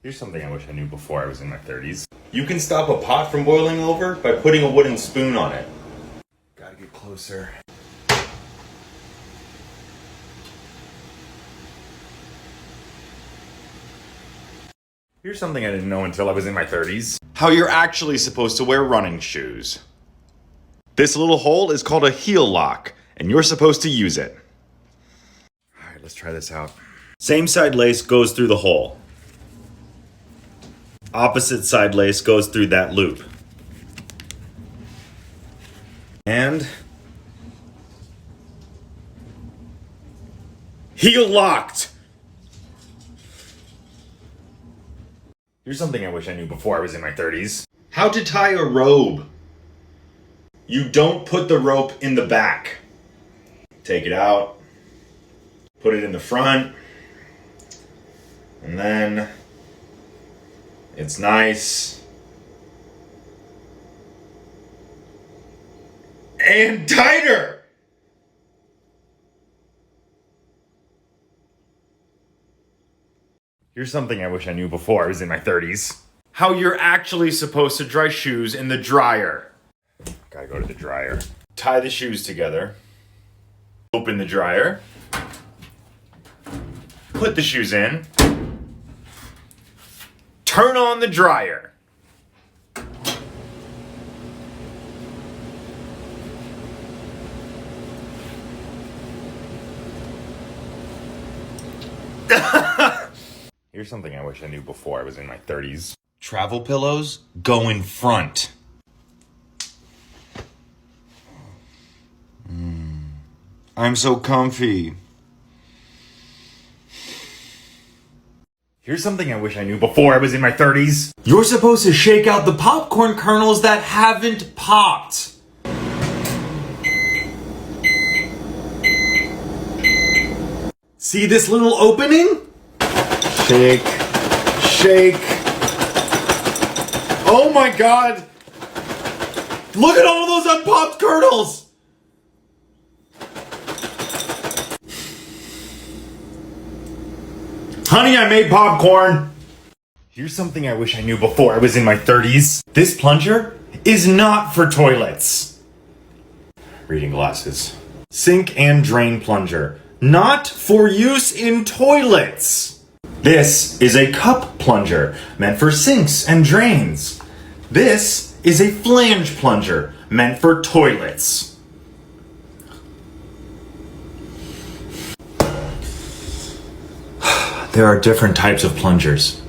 Here's something I wish I knew before I was in my 30s. You can stop a pot from boiling over by putting a wooden spoon on it. Gotta get closer. Here's something I didn't know until I was in my 30s. How you're actually supposed to wear running shoes. This little hole is called a heel lock, and you're supposed to use it. Alright, let's try this out. Same side lace goes through the hole. Opposite side lace goes through that loop. And heel locked! Here's something I wish I knew before I was in my 30s. How to tie a robe. You don't put the rope in the back. Take it out, put it in the front, and then it's nice and tighter. Here's something I wish I knew before I was in my 30s. How you're actually supposed to dry shoes in the dryer. Gotta go to the dryer. Tie the shoes together. Open the dryer. Put the shoes in. Turn on the dryer. Here's something I wish I knew before I was in my 30s. Travel pillows go in front. I'm so comfy. Here's something I wish I knew before I was in my 30s. You're supposed to shake out the popcorn kernels that haven't popped. See this little opening? Shake, shake. Oh my God! Look at all those unpopped kernels! Honey, I made popcorn! Here's something I wish I knew before I was in my 30s. This plunger is not for toilets. Reading glasses. Sink and drain plunger. Not for use in toilets. This is a cup plunger, meant for sinks and drains. This is a flange plunger, meant for toilets. There are different types of plungers.